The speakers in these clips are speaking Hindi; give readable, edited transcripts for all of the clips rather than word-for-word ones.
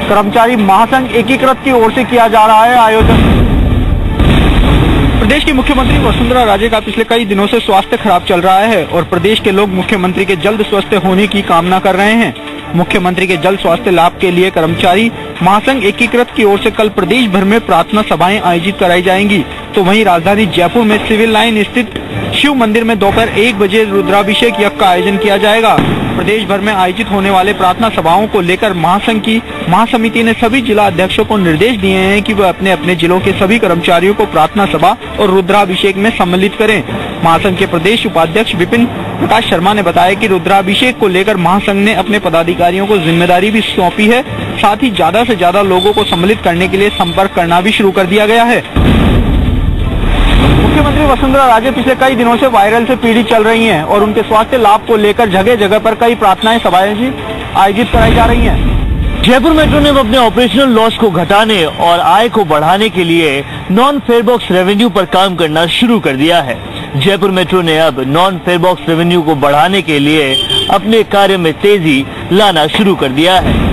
कर्मचारी महासंघ एकीकृत की ओर से किया जा रहा है आयोजन। प्रदेश की मुख्यमंत्री वसुंधरा राजे का पिछले कई दिनों से स्वास्थ्य खराब चल रहा है और प्रदेश के लोग मुख्यमंत्री के जल्द स्वस्थ होने की कामना कर रहे हैं। मुख्यमंत्री के जल्द स्वास्थ्य लाभ के लिए कर्मचारी महासंघ एकीकृत की ओर से कल प्रदेश भर में प्रार्थना सभाएं आयोजित कराई जाएंगी। तो वहीं राजधानी जयपुर में सिविल लाइन स्थित शिव मंदिर में दोपहर 1 बजे रुद्राभिषेक यज्ञ का आयोजन किया जाएगा। प्रदेश भर में आयोजित होने वाले प्रार्थना सभाओं को लेकर महासंघ की महासमिति ने सभी जिला अध्यक्षों को निर्देश दिए हैं कि वह अपने अपने जिलों के सभी कर्मचारियों को प्रार्थना सभा और रुद्राभिषेक में सम्मिलित करें। महासंघ के प्रदेश उपाध्यक्ष विपिन प्रकाश शर्मा ने बताया कि रुद्राभिषेक को लेकर महासंघ ने अपने पदाधिकारियों को जिम्मेदारी भी सौंपी है। साथ ही ज्यादा से ज्यादा लोगों को सम्मिलित करने के लिए संपर्क करना भी शुरू कर दिया गया है। मुख्यमंत्री वसुंधरा राजे पिछले कई दिनों से वायरल से पीड़ित चल रही हैं और उनके स्वास्थ्य लाभ को लेकर जगह जगह पर कई प्रार्थनाएं सभाएं आयोजित कराई जा रही हैं। जयपुर मेट्रो ने अपने ऑपरेशनल लॉस को घटाने और आय को बढ़ाने के लिए नॉन फेयरबॉक्स रेवेन्यू पर काम करना शुरू कर दिया है। जयपुर मेट्रो ने अब नॉन फेयरबॉक्स रेवेन्यू को बढ़ाने के लिए अपने कार्य में तेजी लाना शुरू कर दिया है।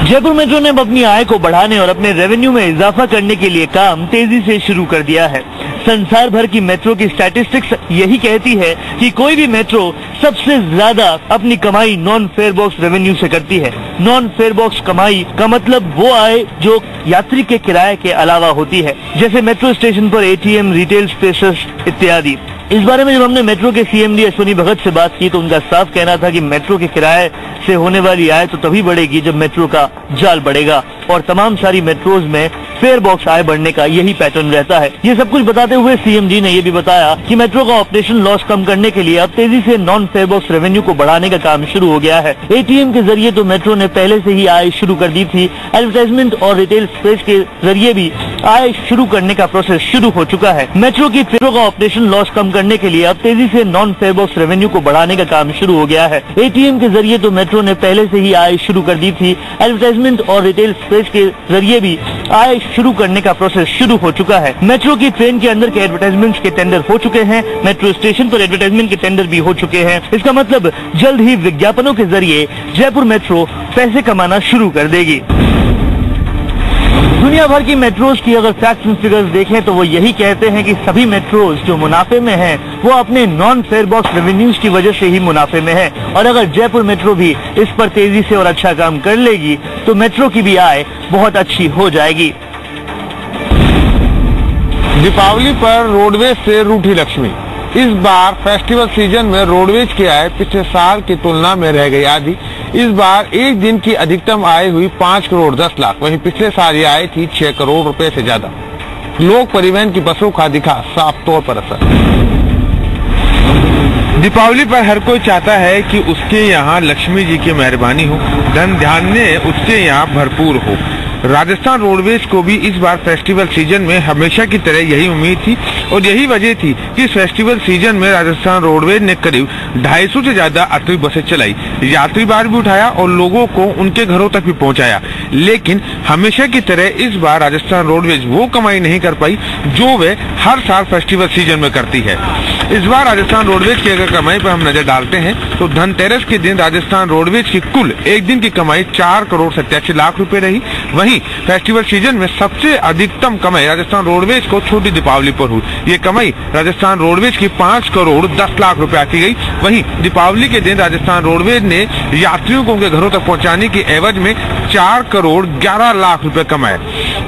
जयपुर मेट्रो ने अपनी आय को बढ़ाने और अपने रेवेन्यू में इजाफा करने के लिए काम तेजी से शुरू कर दिया है। संसार भर की मेट्रो की स्टैटिस्टिक्स यही कहती है कि कोई भी मेट्रो सबसे ज्यादा अपनी कमाई नॉन फेयरबॉक्स रेवेन्यू से करती है। नॉन फेयरबॉक्स कमाई का मतलब वो आय जो यात्री के किराए के अलावा होती है, जैसे मेट्रो स्टेशन पर एटीएम, रिटेल स्पेसेस इत्यादि। इस बारे में जब हमने मेट्रो के सीएमडी अश्विनी भगत से बात की तो उनका साफ कहना था कि मेट्रो के किराए से होने वाली आय तो तभी बढ़ेगी जब मेट्रो का जाल बढ़ेगा और तमाम सारी मेट्रोज में फेयर बॉक्स आय बढ़ने का यही पैटर्न रहता है। ये सब कुछ बताते हुए सीएमडी ने ये भी बताया कि मेट्रो का ऑपरेशन लॉस कम करने के लिए अब तेजी से नॉन फेयर बॉक्स रेवेन्यू को बढ़ाने का काम शुरू हो गया है। एटीएम के जरिए तो मेट्रो ने पहले से ही आय शुरू कर दी थी। एडवर्टाइजमेंट और रिटेल स्पेस के जरिए भी आय शुरू करने का प्रोसेस शुरू हो चुका है। मेट्रो का ऑपरेशन लॉस कम करने के लिए अब तेजी से नॉन फेयर बॉक्स रेवेन्यू को बढ़ाने का काम शुरू हो गया है। एटीएम के जरिए तो मेट्रो ने पहले से ही आय शुरू कर दी थी। एडवर्टाइजमेंट और रिटेल स्पेस के जरिए भी आय शुरू करने का प्रोसेस शुरू हो चुका है। मेट्रो की ट्रेन के अंदर के एडवर्टाइजमेंट्स के टेंडर हो चुके हैं। मेट्रो स्टेशन पर एडवर्टाइजमेंट के टेंडर भी हो चुके हैं। इसका मतलब जल्द ही विज्ञापनों के जरिए जयपुर मेट्रो पैसे कमाना शुरू कर देगी। दुनिया भर की मेट्रोज की अगर फैक्ट्स एंड फिगर्स देखें तो वो यही कहते हैं कि सभी मेट्रोज जो मुनाफे में हैं वो अपने नॉन फेयर बॉक्स रेवेन्यूज की वजह से ही मुनाफे में है। और अगर जयपुर मेट्रो भी इस पर तेजी से और अच्छा काम कर लेगी तो मेट्रो की भी आय बहुत अच्छी हो जाएगी। दीपावली पर रोडवेज से रूठी लक्ष्मी। इस बार फेस्टिवल सीजन में रोडवेज की आय पिछले साल की तुलना में रह गई आधी। इस बार एक दिन की अधिकतम आय हुई 5 करोड़ 10 लाख, वहीं पिछले साल ये आय थी 6 करोड़ रुपए से ज्यादा। लोक परिवहन की बसों का दिखा साफ तौर पर असर। दीपावली पर हर कोई चाहता है कि उसके यहाँ लक्ष्मी जी की मेहरबानी हो, धन धान्य उसके यहाँ भरपूर हो। राजस्थान रोडवेज को भी इस बार फेस्टिवल सीजन में हमेशा की तरह यही उम्मीद थी और यही वजह थी कि इस फेस्टिवल सीजन में राजस्थान रोडवेज ने करीब 250 से ज्यादा अतिरिक्त बसें चलाई, यात्री भार भी उठाया और लोगों को उनके घरों तक भी पहुंचाया। लेकिन हमेशा की तरह इस बार राजस्थान रोडवेज वो कमाई नहीं कर पाई जो वे हर साल फेस्टिवल सीजन में करती है। इस बार राजस्थान रोडवेज की अगर कमाई पर हम नजर डालते हैं तो धनतेरस के दिन राजस्थान रोडवेज की कुल एक दिन की कमाई 4 करोड़ 87 लाख रुपए रही। वहीं फेस्टिवल सीजन में सबसे अधिकतम कमाई राजस्थान रोडवेज को छोटी दीपावली पर हुई। ये कमाई राजस्थान रोडवेज की 5 करोड़ 10 लाख रुपए की गई। वहीं दीपावली के दिन राजस्थान रोडवेज ने यात्रियों को उनके घरों तक पहुंचाने की एवज में 4 करोड़ 11 लाख रुपए कमाए।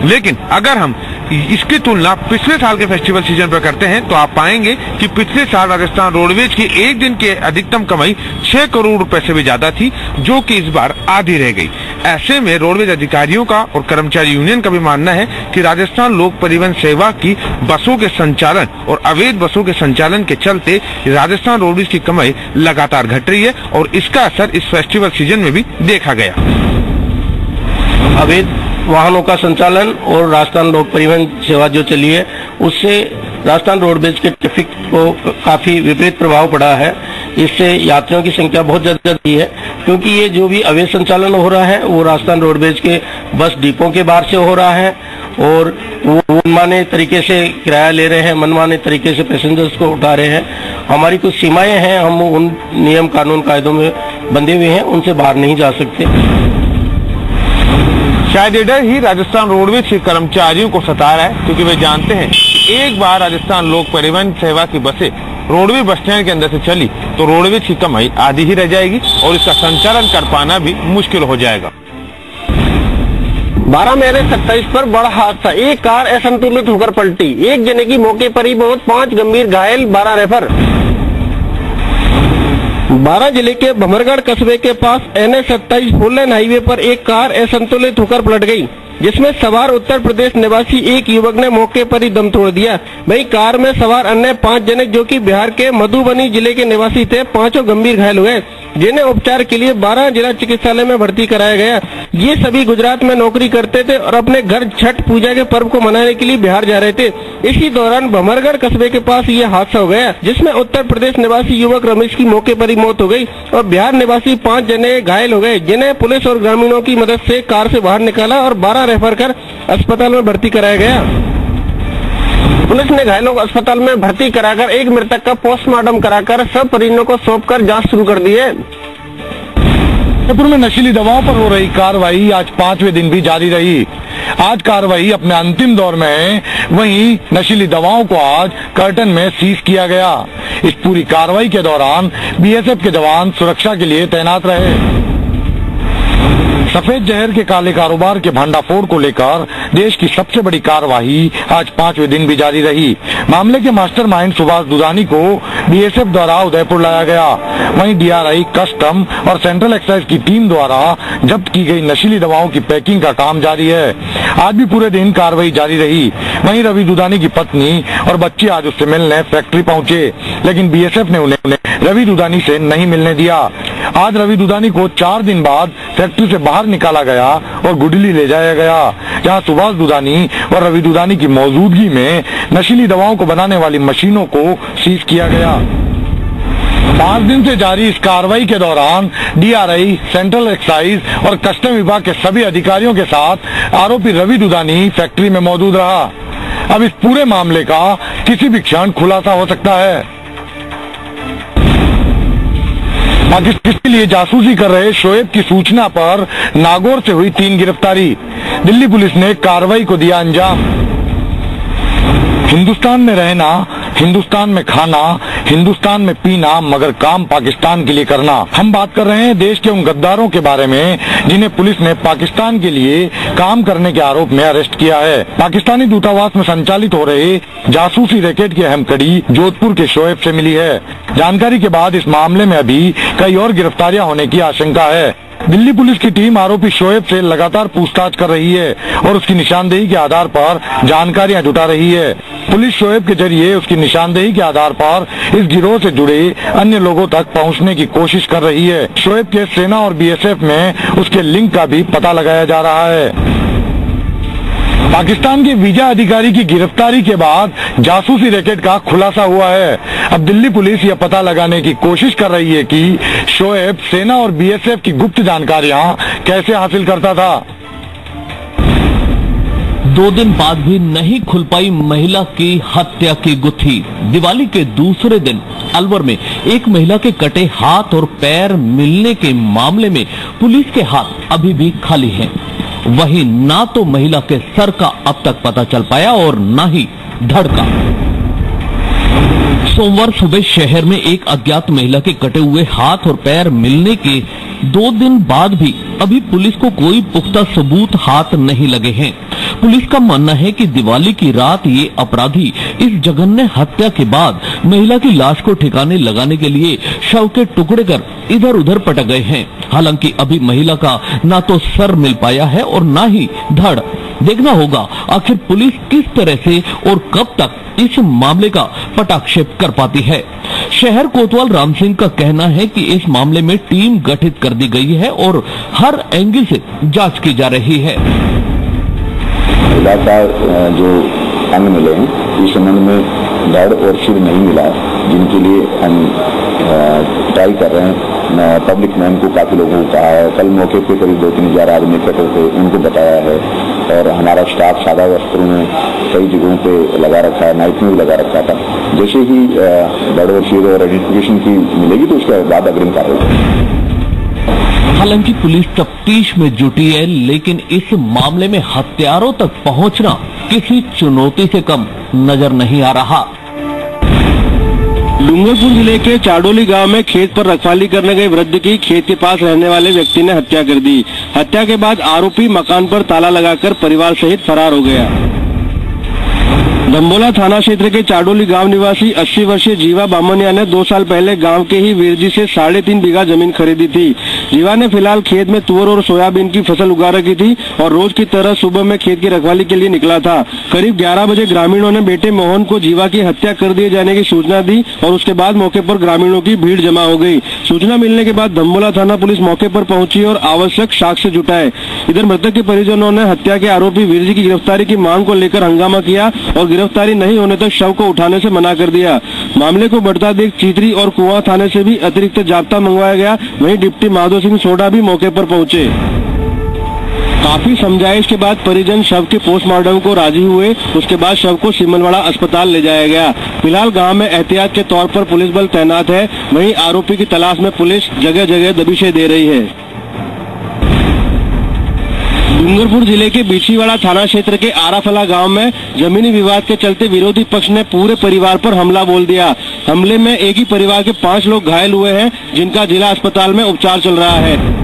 लेकिन अगर हम इसकी तुलना पिछले साल के फेस्टिवल सीजन पर करते हैं तो आप पाएंगे कि पिछले साल राजस्थान रोडवेज की एक दिन की अधिकतम कमाई 6 करोड़ रुपए से भी ज्यादा थी, जो कि इस बार आधी रह गई। ऐसे में रोडवेज अधिकारियों का और कर्मचारी यूनियन का भी मानना है कि राजस्थान लोक परिवहन सेवा की बसों के संचालन और अवैध बसों के संचालन के चलते राजस्थान रोडवेज की कमाई लगातार घट रही है और इसका असर इस फेस्टिवल सीजन में भी देखा गया। अवैध वाहनों का संचालन और राजस्थान लोक परिवहन सेवा जो चली है उससे राजस्थान रोडवेज के ट्रैफिक को काफी विपरीत प्रभाव पड़ा है। इससे यात्रियों की संख्या बहुत ज्यादा है क्योंकि ये जो भी अवैध संचालन हो रहा है वो राजस्थान रोडवेज के बस डिपों के बाहर से हो रहा है और वो मनमाने तरीके से किराया ले रहे हैं, मनमाने तरीके से पैसेंजर्स को उठा रहे हैं। हमारी कुछ सीमाएं हैं, हम उन नियम कानून कायदों में बंधे हुए हैं, उनसे बाहर नहीं जा सकते। शायद ये डर ही राजस्थान रोडवेज के कर्मचारियों को सता रहा है, क्योंकि वे जानते हैं कि एक बार राजस्थान लोक परिवहन सेवा की बसें रोडवेज बस स्टैंड के अंदर से चली तो रोडवेज की कमाई आधी ही रह जाएगी और इसका संचालन कर पाना भी मुश्किल हो जाएगा। 12 मई 27 पर बड़ा हादसा, एक कार असंतुलित होकर पलटी, एक जने की मौके पर ही मौत, 5 गंभीर घायल, 12 रेफर। 12 जिले के भमरगढ़ कस्बे के पास NH 27 फोर लेन हाईवे पर एक कार असंतुलित होकर पलट गई, जिसमें सवार उत्तर प्रदेश निवासी एक युवक ने मौके पर ही दम तोड़ दिया। वहीं कार में सवार अन्य 5 जने जो कि बिहार के मधुबनी जिले के निवासी थे, 5 गंभीर घायल हुए, जिन्हें उपचार के लिए 12 जिला चिकित्सालय में भर्ती कराया गया। ये सभी गुजरात में नौकरी करते थे और अपने घर छठ पूजा के पर्व को मनाने के लिए बिहार जा रहे थे। इसी दौरान भमरगढ़ कस्बे के पास ये हादसा हो गया, जिसमें उत्तर प्रदेश निवासी युवक रमेश की मौके पर ही मौत हो गई और बिहार निवासी 5 जने घायल हो गए, जिन्हें पुलिस और ग्रामीणों की मदद से कार से बाहर निकाला और 12 रेफर कर अस्पताल में भर्ती कराया गया। पुलिस ने घायलों को अस्पताल में भर्ती कराकर एक मृतक का पोस्टमार्टम कराकर सब परिजनों को सौंपकर जांच शुरू कर दी है। जयपुर में नशीली दवाओं पर हो रही कार्रवाई आज 5वें दिन भी जारी रही। आज कार्रवाई अपने अंतिम दौर में है, वहीं नशीली दवाओं को आज कर्टन में सीज किया गया। इस पूरी कार्रवाई के दौरान BSF के जवान सुरक्षा के लिए तैनात रहे। सफेद जहर के काले कारोबार के भांडाफोड़ को लेकर देश की सबसे बड़ी कार्रवाई आज 5वें दिन भी जारी रही। मामले के मास्टरमाइंड सुभाष दुधानी को BSF द्वारा उदयपुर लाया गया। वहीं DRI, कस्टम और सेंट्रल एक्साइज की टीम द्वारा जब्त की गई नशीली दवाओं की पैकिंग का काम जारी है। आज भी पूरे दिन कार्रवाई जारी रही। वहीं रवि दुधानी की पत्नी और बच्चे आज उससे मिलने फैक्ट्री पहुंचे, लेकिन BSF ने उन्हें रवि दुधानी से नहीं मिलने दिया। आज रवि दुधानी को 4 दिन बाद फैक्ट्री से बाहर निकाला गया और गुडली ले जाया गया, जहां सुभाष दुधानी और रवि दुधानी की मौजूदगी में नशीली दवाओं को बनाने वाली मशीनों को सीज किया गया। 5 दिन से जारी इस कार्रवाई के दौरान DRI, सेंट्रल एक्साइज और कस्टम विभाग के सभी अधिकारियों के साथ आरोपी रवि दुधानी फैक्ट्री में मौजूद रहा। अब इस पूरे मामले का किसी भी क्षण खुलासा हो सकता है। पाकिस्तान के लिए जासूसी कर रहे शोएब की सूचना पर नागौर से हुई 3 गिरफ्तारी। दिल्ली पुलिस ने कार्रवाई को दिया अंजाम। हिंदुस्तान में रहना, हिंदुस्तान में खाना, हिंदुस्तान में पीना, मगर काम पाकिस्तान के लिए करना। हम बात कर रहे हैं देश के उन गद्दारों के बारे में जिन्हें पुलिस ने पाकिस्तान के लिए काम करने के आरोप में अरेस्ट किया है। पाकिस्तानी दूतावास में संचालित हो रहे जासूसी रैकेट की अहम कड़ी जोधपुर के शोएब से मिली है। जानकारी के बाद इस मामले में अभी कई और गिरफ्तारियां होने की आशंका है। दिल्ली पुलिस की टीम आरोपी शोएब से लगातार पूछताछ कर रही है और उसकी निशानदेही के आधार पर जानकारियां जुटा रही है। पुलिस शोएब के जरिए उसकी निशानदेही के आधार पर इस गिरोह से जुड़े अन्य लोगों तक पहुंचने की कोशिश कर रही है। शोएब के सेना और BSF में उसके लिंक का भी पता लगाया जा रहा है। पाकिस्तान के वीजा अधिकारी की गिरफ्तारी के बाद जासूसी रैकेट का खुलासा हुआ है। अब दिल्ली पुलिस यह पता लगाने की कोशिश कर रही है कि शोएब सेना और BSF की गुप्त जानकारियां कैसे हासिल करता था। 2 दिन बाद भी नहीं खुल पाई महिला की हत्या की गुत्थी। दिवाली के दूसरे दिन अलवर में एक महिला के कटे हाथ और पैर मिलने के मामले में पुलिस के हाथ अभी भी खाली हैं। वहीं ना तो महिला के सर का अब तक पता चल पाया और ना ही धड़ का। सोमवार सुबह शहर में एक अज्ञात महिला के कटे हुए हाथ और पैर मिलने के 2 दिन बाद भी अभी पुलिस को कोई पुख्ता सबूत हाथ नहीं लगे हैं। पुलिस का मानना है कि दिवाली की रात ये अपराधी इस जघन्य हत्या के बाद महिला की लाश को ठिकाने लगाने के लिए शव के टुकड़े कर इधर उधर पटक गए हैं। हालांकि अभी महिला का ना तो सर मिल पाया है और ना ही धड़। देखना होगा आखिर पुलिस किस तरह से और कब तक इस मामले का पटाक्षेप कर पाती है। शहर कोतवाल राम सिंह का कहना है कि इस मामले में टीम गठित कर दी गई है और हर एंगल से जांच की जा रही है। महिला का जो अंग मिले हैं इस संबंध में धड़ और सिर नहीं मिला, जिनके लिए हम ट्राई कर रहे हैं। पब्लिक मैन को काफी लोगों को कहा है, कल मौके पे करीब 2-3 हजार आदमी इकट्ठे थे, उनको बताया है और हमारा स्टाफ सादा वस्त्रों में कई जगहों पे लगा रखा है, नाइट में भी लगा रखा था। जैसे ही धड़ और सिर और आइडेंटिफिकेशन की मिलेगी तो उसके बाद अग्रिम कार्रवाई। हालांकि पुलिस तफ्तीश में जुटी है, लेकिन इस मामले में हत्यारों तक पहुंचना किसी चुनौती से कम नजर नहीं आ रहा। डूंगरपुर जिले के चाडोली गांव में खेत पर रखवाली करने गए वृद्ध की खेत के पास रहने वाले व्यक्ति ने हत्या कर दी। हत्या के बाद आरोपी मकान पर ताला लगाकर परिवार सहित फरार हो गया। दंबोला थाना क्षेत्र के चाडोली गांव निवासी 80 वर्षीय जीवा बामनिया ने 2 साल पहले गांव के ही वीरजी से 3.5 बीघा जमीन खरीदी थी। जीवा ने फिलहाल खेत में तुअर और सोयाबीन की फसल उगा रखी थी और रोज की तरह सुबह में खेत की रखवाली के लिए निकला था। करीब 11 बजे ग्रामीणों ने बेटे मोहन को जीवा की हत्या कर दिए जाने की सूचना दी और उसके बाद मौके पर ग्रामीणों की भीड़ जमा हो गई। सूचना मिलने के बाद दंबोला थाना पुलिस मौके पर पहुंची और आवश्यक साक्ष्य जुटाए। इधर मृतक के परिजनों ने हत्या के आरोपी वीरजी की गिरफ्तारी की मांग को लेकर हंगामा किया और गिरफ्तारी नहीं होने तक शव को उठाने से मना कर दिया। मामले को बढ़ता देख चीतरी और कुआं थाने से भी अतिरिक्त जाब्ता मंगवाया गया। वहीं डिप्टी माधो सिंह सोडा भी मौके पर पहुंचे। काफी समझाइश के बाद परिजन शव के पोस्टमार्टम को राजी हुए। उसके बाद शव को सिमलवाड़ा अस्पताल ले जाया गया। फिलहाल गांव में एहतियात के तौर पर पुलिस बल तैनात है। वहीं आरोपी की तलाश में पुलिस जगह जगह दबिशें दे रही है। डूंगरपुर जिले के बिछीवाड़ा थाना क्षेत्र के आराफला गांव में जमीनी विवाद के चलते विरोधी पक्ष ने पूरे परिवार पर हमला बोल दिया। हमले में एक ही परिवार के 5 लोग घायल हुए हैं, जिनका जिला अस्पताल में उपचार चल रहा है।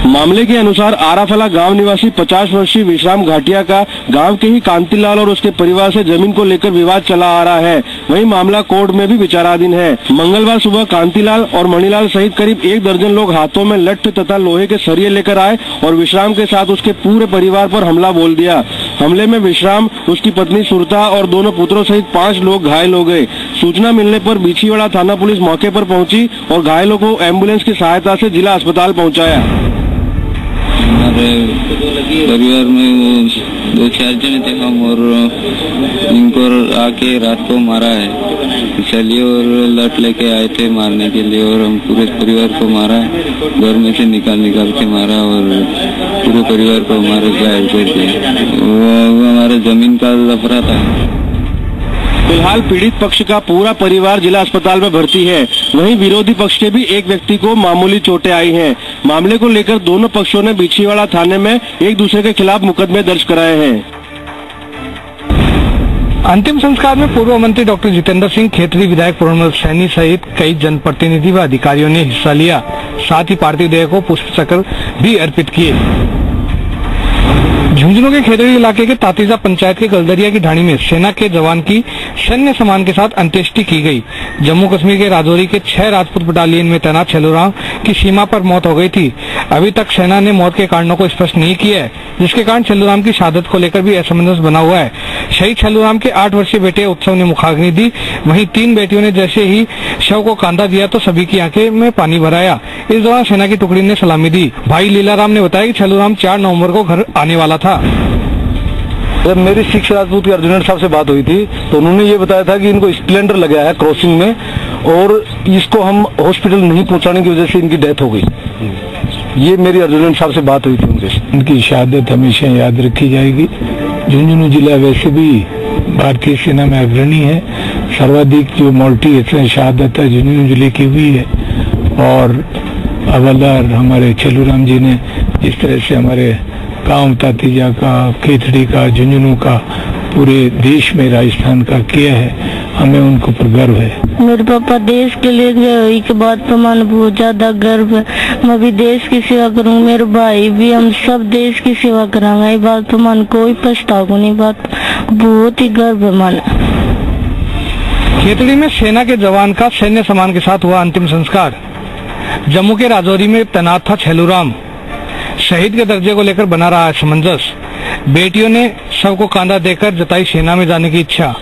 मामले के अनुसार आराफला गांव निवासी 50 वर्षीय विश्राम घाटिया का गांव के ही कांतिलाल और उसके परिवार से जमीन को लेकर विवाद चला आ रहा है। वहीं मामला कोर्ट में भी विचाराधीन है। मंगलवार सुबह कांतिलाल और मणिलाल सहित करीब 1 दर्जन लोग हाथों में लठ तथा लोहे के सरिये लेकर आए और विश्राम के साथ उसके पूरे परिवार पर हमला बोल दिया। हमले में विश्राम, उसकी पत्नी सुरता और दोनों पुत्रों सहित 5 लोग घायल हो गए। सूचना मिलने पर बिछीवाड़ा थाना पुलिस मौके पर पहुंची और घायलों को एम्बुलेंस की सहायता से जिला अस्पताल पहुंचाया। हमारे परिवार में वो 2-4 जने थे हम, और इनको आके रात को मारा है। चलिए और लट लेके आए थे मारने के लिए और हम पूरे परिवार को मारा, घर में से निकाल के मारा और पूरे परिवार को हमारे घायल कर दिया। वो हमारे जमीन का लफड़ा था। फिलहाल पीड़ित पक्ष का पूरा परिवार जिला अस्पताल में भर्ती है। वहीं विरोधी पक्ष के भी एक व्यक्ति को मामूली चोटें आई हैं। मामले को लेकर दोनों पक्षों ने बिछीवाड़ा थाने में एक दूसरे के खिलाफ मुकदमे दर्ज कराए हैं। अंतिम संस्कार में पूर्व मंत्री डॉक्टर जितेंद्र सिंह, खेतरी विधायक पूर्णमल सैनी सहित कई जनप्रतिनिधि व अधिकारियों ने हिस्सा लिया। साथ ही पार्थिव देह को पुष्प चक्र भी अर्पित किए। झुंझुनू के खेतड़ी इलाके के तातीजा पंचायत के गलदरिया की ढाणी में सेना के जवान की सैन्य सम्मान के साथ अंत्येष्टि की गई। जम्मू कश्मीर के राजौरी के 6 राजपूत बटालियन में तैनात छेलूराम की सीमा पर मौत हो गई थी। अभी तक सेना ने मौत के कारणों को स्पष्ट नहीं किया है, जिसके कारण छेलूराम की शहादत को लेकर भी असमंजस बना हुआ है। शहीद छेलूराम के 8 वर्षीय बेटे उत्सव ने मुखाग्नि दी। वहीं 3 बेटियों ने जैसे ही शव को कांधा दिया तो सभी की आंखें में पानी भर आया। इस दौरान सेना की टुकड़ी ने सलामी दी। भाई लीलाराम ने बताया कि छेलूराम 4 नवंबर को घर आने वाला था। जब मेरी 6 राजपूत के अर्जुनेंट साहब से बात हुई थी तो उन्होंने ये बताया था कि इनको स्प्लेंडर लगा है क्रॉसिंग में और इसको हम हॉस्पिटल नहीं पहुंचाने की वजह से इनकी डेथ हो गई। ये मेरी अर्जुनेंट साहब से बात हुई थी उनसे। इनकी शहादत हमेशा याद रखी जाएगी। झुंझुनू जिला वैसे भी भारतीय सेना में अग्रणी है। सर्वाधिक जो मोर्टी शहादत है झुंझुनू जिले की हुई है और हवलदार हमारे छेलूराम जी ने जिस तरह से हमारे गांव तातीजा का, खेतड़ी का, झुंझुनू का, पूरे देश में राजस्थान का किया है, हमें उनको पर गर्व है। मेरे पापा देश के लिए गए के बाद तो मन बहुत ज्यादा गर्व है। मैं भी देश की सेवा करूँ, मेरे भाई भी, हम सब देश की सेवा करांगे। ये बात तो मन कोई पछतावा नहीं, बात बहुत ही गर्व है मन। खेतड़ी में सेना के जवान का सैन्य सम्मान के साथ हुआ अंतिम संस्कार। जम्मू के राजौरी में तैनात था छेलूराम। शहीद के दर्जे को लेकर बना रहा है असमंजस। बेटियों ने शव को कांधा देकर जताई सेना में जाने की इच्छा।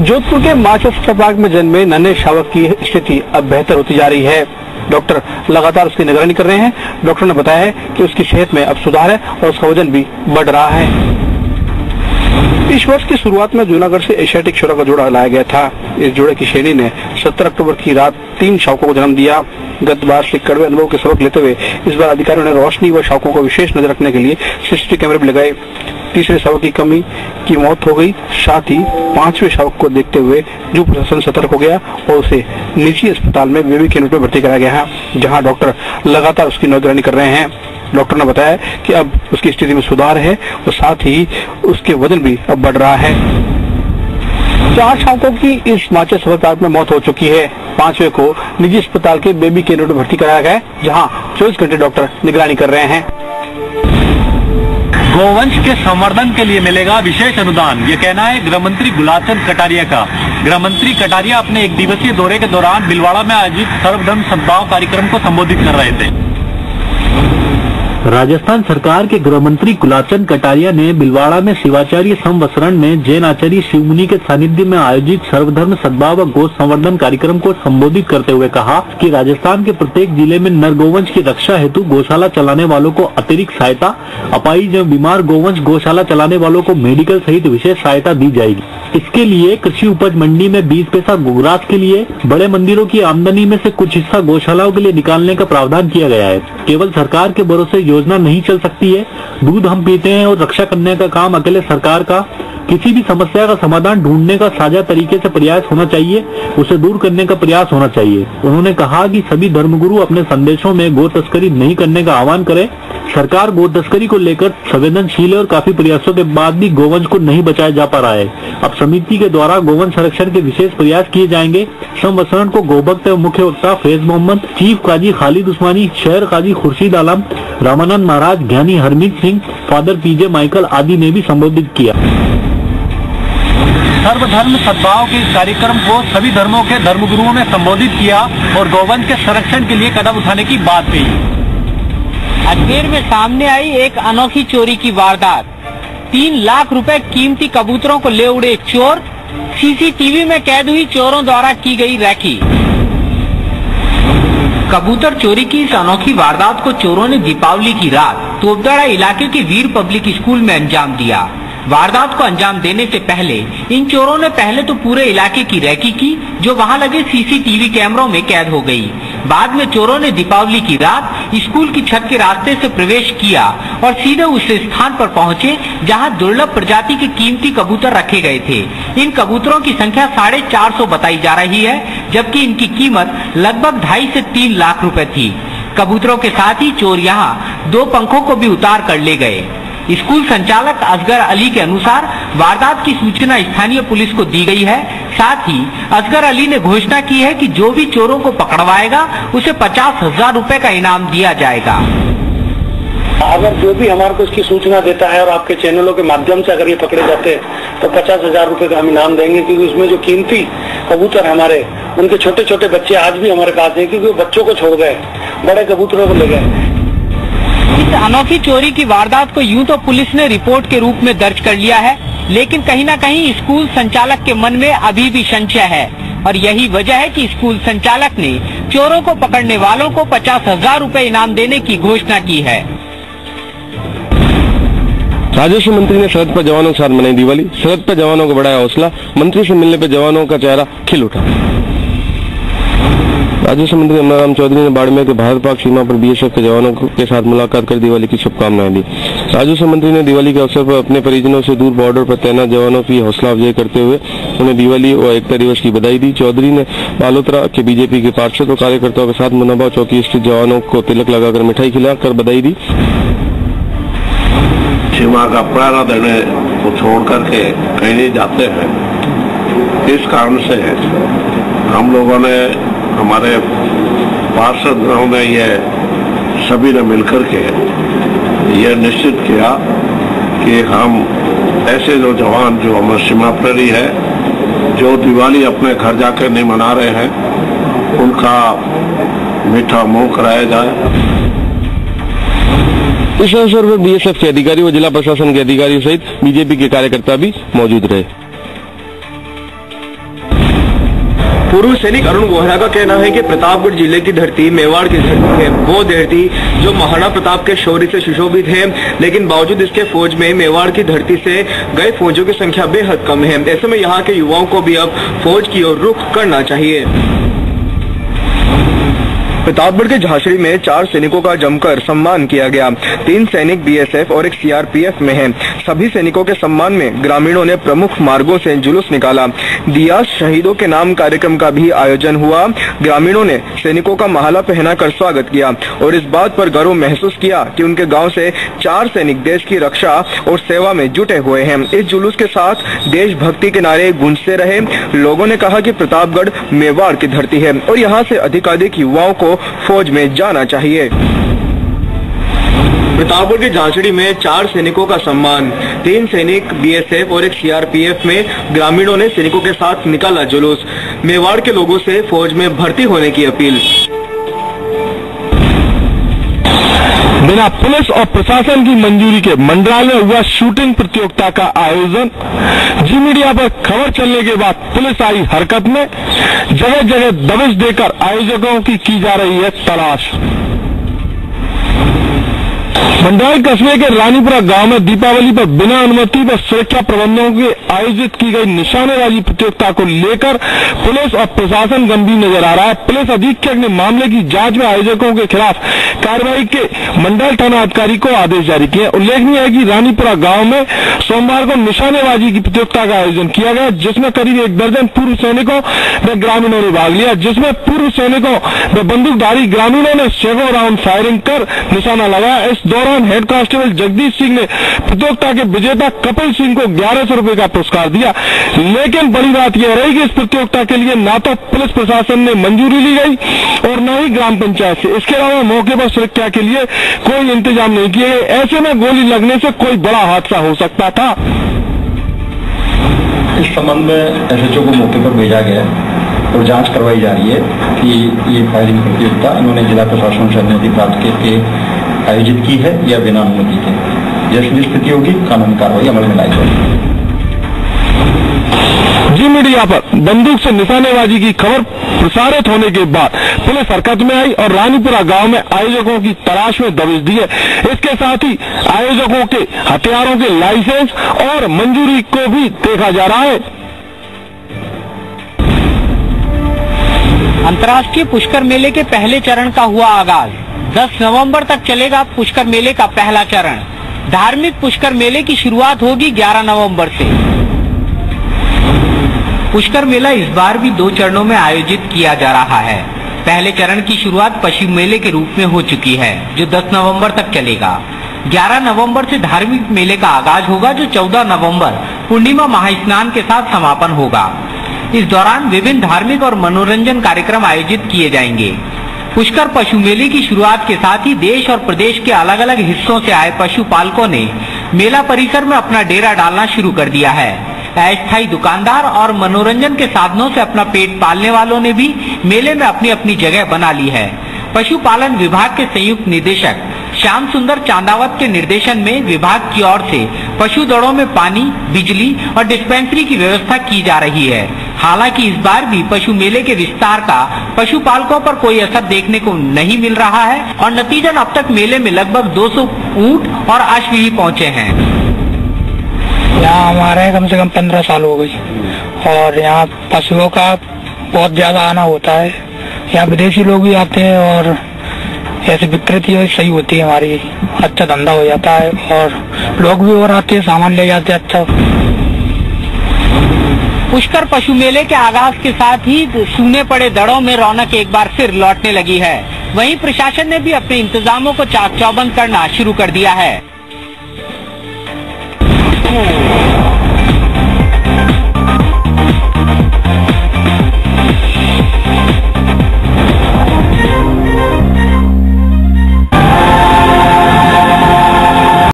जोधपुर के माचस प्रभाग में जन्मे नन्हे शावक की स्थिति अब बेहतर होती जा रही है। डॉक्टर लगातार उसकी निगरानी कर रहे हैं। डॉक्टर ने बताया है कि उसकी सेहत में अब सुधार है और उसका वजन भी बढ़ रहा है। इस वर्ष की शुरुआत में जूनागढ़ से एशियाटिक शोरा का जोड़ा लाया गया था। इस जोड़े की श्रेणी ने 17 अक्टूबर की रात 3 शावकों को जन्म दिया। गत बार से कड़वे अनुभव के सबक लेते हुए इस बार अधिकारियों ने रोशनी व शावकों को विशेष नजर रखने के लिए सीसीटीवी कैमरे भी लगाए। तीसरे शव की कमी की मौत हो गई। साथ ही 5वें शव को देखते हुए जू प्रशासन सतर्क हो गया और उसे निजी अस्पताल में बेबी के यूनिट में भर्ती कराया गया है, जहां डॉक्टर लगातार उसकी निगरानी कर रहे हैं। डॉक्टर ने बताया कि अब उसकी स्थिति में सुधार है और साथ ही उसके वजन भी अब बढ़ रहा है। 4 छात्रों की इस माचे अस्पताल में मौत हो चुकी है। 5वें को निजी अस्पताल के बेबी के यूनिट में भर्ती कराया गया है, जहां 24 घंटे डॉक्टर निगरानी कर रहे हैं। गोवंश के संवर्धन के लिए मिलेगा विशेष अनुदान, ये कहना है गृह मंत्री गुलाबचंद कटारिया का। गृह मंत्री कटारिया अपने 1 दिवसीय दौरे के दौरान भीलवाड़ा में आयोजित सर्वधर्म सद्भाव कार्यक्रम को संबोधित कर रहे थे। राजस्थान सरकार के गृह मंत्री गुलाबचंद कटारिया ने भीलवाड़ा में शिवाचार्य संवत्सरण में जैन आचार्य शिवमुनि के सानिध्य में आयोजित सर्वधर्म सद्भाव व गौ संवर्धन कार्यक्रम को संबोधित करते हुए कहा कि राजस्थान के प्रत्येक जिले में नर गोवंश की रक्षा हेतु गौशाला चलाने वालों को अतिरिक्त सहायता, अपाहिज एवं बीमार गोवंश गौशाला चलाने वालों को मेडिकल सहित विशेष सहायता दी जाएगी। इसके लिए कृषि उपज मंडी में 20 पैसा गोग्रास के लिए बड़े मंदिरों की आमदनी में से कुछ हिस्सा गौशालाओं के लिए निकालने का प्रावधान किया गया है। केवल सरकार के भरोसे योजना नहीं चल सकती है। दूध हम पीते हैं और रक्षा करने का काम अकेले सरकार का। किसी भी समस्या का समाधान ढूंढने का साझा तरीके से प्रयास होना चाहिए, उसे दूर करने का प्रयास होना चाहिए। उन्होंने कहा कि सभी धर्मगुरु अपने संदेशों में गौ तस्करी नहीं करने का आह्वान करें। सरकार गौ तस्करी को लेकर संवेदनशील है और काफी प्रयासों के बाद भी गोवंश को नहीं बचाया जा पा रहा है। अब समिति के द्वारा गोवंश संरक्षण के विशेष प्रयास किए जाएंगे। संवत्सरण को गोभक्त एवं मुख्य वक्ता फैज मोहम्मद, चीफ काजी खालिद उस्मानी, शहर काजी खुर्शीद आलम, रामानंद महाराज, ज्ञानी हरमीत सिंह, फादर पीजे माइकल आदि ने भी संबोधित किया। सर्वधर्म सद्भाव के इस कार्यक्रम को सभी धर्मों के धर्मगुरुओं ने संबोधित किया और गोवंश के संरक्षण के लिए कदम उठाने की बात कही। अजमेर में सामने आई एक अनोखी चोरी की वारदात। 3 लाख रुपए कीमती कबूतरों को ले उड़े चोर। सीसीटीवी में कैद हुई चोरों द्वारा की गई रैकी। कबूतर चोरी की इस अनोखी वारदात को चोरों ने दीपावली की रात तोपदाड़ा इलाके के वीर पब्लिक स्कूल में अंजाम दिया। वारदात को अंजाम देने से पहले इन चोरों ने पहले तो पूरे इलाके की रैकी की, जो वहां लगे सीसीटीवी कैमरों में कैद हो गई। बाद में चोरों ने दीपावली की रात स्कूल की छत के रास्ते से प्रवेश किया और सीधे उस स्थान पर पहुंचे जहां दुर्लभ प्रजाति के कीमती कबूतर रखे गए थे। इन कबूतरों की संख्या 450 बताई जा रही है, जबकि इनकी कीमत लगभग 2.5 से 3 लाख रुपए थी। कबूतरों के साथ ही चोर यहाँ 2 पंखों को भी उतार कर ले गए। स्कूल संचालक असगर अली के अनुसार वारदात की सूचना स्थानीय पुलिस को दी गई है। साथ ही असगर अली ने घोषणा की है कि जो भी चोरों को पकड़वाएगा उसे 50,000 रुपए का इनाम दिया जाएगा। अगर जो भी हमारे को इसकी सूचना देता है और आपके चैनलों के माध्यम से अगर ये पकड़े जाते हैं तो 50,000 रुपए का हम इनाम देंगे, क्योंकि उसमें जो कीमती कबूतर हमारे, उनके छोटे छोटे बच्चे आज भी हमारे पास हैं, क्योंकि वो बच्चों को छोड़ गए, बड़े कबूतरों को ले गए। इस अनोखी चोरी की वारदात को यूं तो पुलिस ने रिपोर्ट के रूप में दर्ज कर लिया है, लेकिन कहीं न कहीं स्कूल संचालक के मन में अभी भी संशय है और यही वजह है कि स्कूल संचालक ने चोरों को पकड़ने वालों को 50,000 रुपए इनाम देने की घोषणा की है। राजस्व मंत्री ने सरहद पर जवानों के साथ मनाई दिवाली। सरहद पर जवानों को बढ़ाया हौसला। मंत्री से मिलने पर जवानों का चेहरा खिल उठा। राजस्व मंत्री अमराराम चौधरी ने बाड़मेर के भारत पाक सीमा पर बीएसएफ के जवानों के साथ मुलाकात कर दिवाली की शुभकामनाएं दी। राजस्व मंत्री ने दिवाली के अवसर पर अपने परिजनों से दूर बॉर्डर पर तैनात जवानों की हौसला अफजाई करते हुए उन्हें दिवाली और एकता दिवस की बधाई दी। चौधरी ने बालोतरा के बीजेपी के पार्षद और कार्यकर्ताओं के साथ मुनाबा चौकी स्थित जवानों को तिलक लगाकर मिठाई खिलाकर बधाई दी। सीमा का पहरा देने को छोड़ करके कहीं नहीं जाते हैं। इस कारण से हम लोगों ने, हमारे पार्षदों ने, ये सभी ने मिलकर के ये निश्चित किया कि हम ऐसे जो जवान जो हमारे सीमा प्रहरी है, जो दिवाली अपने घर जाकर नहीं मना रहे हैं, उनका मीठा मुंह कराया जाए। इस अवसर पर बीएसएफ के अधिकारी व जिला प्रशासन के अधिकारी सहित बीजेपी के कार्यकर्ता भी मौजूद रहे। पूर्व सैनिक अरुण गोहरा का कहना है कि प्रतापगढ़ जिले की धरती मेवाड़ की धरती है, वो धरती जो महाराणा प्रताप के शौर्य से सुशोभित है, लेकिन बावजूद इसके फौज में मेवाड़ की धरती से गए फौजियों की संख्या बेहद कम है। ऐसे में यहाँ के युवाओं को भी अब फौज की ओर रुख करना चाहिए। प्रतापगढ़ के झांसड़ी में 4 सैनिकों का जमकर सम्मान किया गया। 3 सैनिक बीएसएफ और एक सीआरपीएफ में हैं। सभी सैनिकों के सम्मान में ग्रामीणों ने प्रमुख मार्गों से जुलूस निकाला। दिया शहीदों के नाम कार्यक्रम का भी आयोजन हुआ। ग्रामीणों ने सैनिकों का माला पहनाकर स्वागत किया और इस बात पर गर्व महसूस किया कि उनके गांव से 4 सैनिक देश की रक्षा और सेवा में जुटे हुए हैं। इस जुलूस के साथ देशभक्ति के नारे गूंजते रहे। लोगों ने कहा कि प्रतापगढ़ मेवाड़ की धरती है और यहाँ से अधिकाधिक युवाओं को फौज में जाना चाहिए। प्रतापगढ़ के झांसड़ी में 4 सैनिकों का सम्मान, 3 सैनिक बीएसएफ और एक सीआरपीएफ में ग्रामीणों ने सैनिकों के साथ निकाला जुलूस। मेवाड़ के लोगों से फौज में भर्ती होने की अपील। बिना पुलिस और प्रशासन की मंजूरी के मंडराल में हुआ शूटिंग प्रतियोगिता का आयोजन। जी मीडिया पर खबर चलने के बाद पुलिस आई हरकत में। जगह जगह दबिश देकर आयोजकों की जा रही है तलाश। मंडराल कस्बे के रानीपुरा गांव में दीपावली पर बिना अनुमति व सुरक्षा प्रबंधों के आयोजित की गई निशानेबाजी प्रतियोगिता को लेकर पुलिस और प्रशासन गंभीर नजर आ रहा है। पुलिस अधीक्षक ने मामले की जांच में आयोजकों के खिलाफ कार्रवाई के मंडल थाना अधिकारी को आदेश जारी किए। उल्लेखनीय है कि रानीपुरा गांव में सोमवार को निशानेबाजी की प्रतियोगिता का आयोजन किया गया, जिसमें करीब 1 दर्जन पूर्व सैनिकों व ग्रामीणों ने भाग लिया, जिसमें पूर्व सैनिकों व बंदूकधारी ग्रामीणों ने सैकड़ों राउंड फायरिंग कर निशाना लगाया। इस दौरान हेड कांस्टेबल जगदीश सिंह ने प्रतियोगिता के विजेता कपिल सिंह को 1100 रुपए का पुरस्कार दिया। लेकिन बड़ी बात यह रही कि इस प्रतियोगिता के लिए न तो पुलिस प्रशासन ने मंजूरी ली गई और न ही ग्राम पंचायत से। इसके अलावा मौके पर सुरक्षा के लिए कोई इंतजाम नहीं किए गए। ऐसे में गोली लगने से कोई बड़ा हादसा हो सकता था। इस संबंध में एसएचओ को मौके पर भेजा गया और जांच करवाई जा रही है कि ये फायरिंग प्रतियोगिता इन्होंने जिला प्रशासन से अनुमति प्राप्त करके आयोजित की है या बिना अनुमति के। जैसी भी स्थिति होगी कानूनी कार्रवाई अमल में लाई जाएगी। जी मीडिया पर बंदूक से निशानेबाजी की खबर प्रसारित होने के बाद पुलिस हरकत में आई और रानीपुरा गांव में आयोजकों की तलाश में दबिश दी है। इसके साथ ही आयोजकों के हथियारों के लाइसेंस और मंजूरी को भी देखा जा रहा है। अंतर्राष्ट्रीय पुष्कर मेले के पहले चरण का हुआ आगाज। 10 नवंबर तक चलेगा पुष्कर मेले का पहला चरण। धार्मिक पुष्कर मेले की शुरुआत होगी 11 नवंबर से। पुष्कर मेला इस बार भी 2 चरणों में आयोजित किया जा रहा है। पहले चरण की शुरुआत पशु मेले के रूप में हो चुकी है, जो 10 नवंबर तक चलेगा। 11 नवंबर से धार्मिक मेले का आगाज होगा, जो 14 नवंबर पूर्णिमा महास्नान के साथ समापन होगा। इस दौरान विभिन्न धार्मिक और मनोरंजन कार्यक्रम आयोजित किए जाएंगे। पुष्कर पशु मेले की शुरुआत के साथ ही देश और प्रदेश के अलग अलग हिस्सों से आए पशुपालकों ने मेला परिसर में अपना डेरा डालना शुरू कर दिया है। अस्थायी दुकानदार और मनोरंजन के साधनों से अपना पेट पालने वालों ने भी मेले में अपनी अपनी जगह बना ली है। पशुपालन विभाग के संयुक्त निदेशक श्याम सुंदर चांदावत के निर्देशन में विभाग की ओर से पशु दड़ों में पानी, बिजली और डिस्पेंसरी की व्यवस्था की जा रही है। हालांकि इस बार भी पशु मेले के विस्तार का पशुपालकों पर कोई असर देखने को नहीं मिल रहा है और नतीजन अब तक मेले में लगभग 200 ऊंट और अश्व ही पहुँचे हैं। यहाँ हमारे कम से कम 15 साल हो गई और यहाँ पशुओं का बहुत ज्यादा आना होता है। यहाँ विदेशी लोग भी आते हैं और ऐसी विकृति सही होती है हमारी, अच्छा धंधा हो जाता है और लोग भी और आते हैं, सामान ले जाते हैं। अच्छा, पुष्कर पशु मेले के आगाज के साथ ही सूने पड़े दड़ों में रौनक एक बार फिर लौटने लगी है। वहीं प्रशासन ने भी अपने इंतजामों को चाक चौबंद करना शुरू कर दिया है।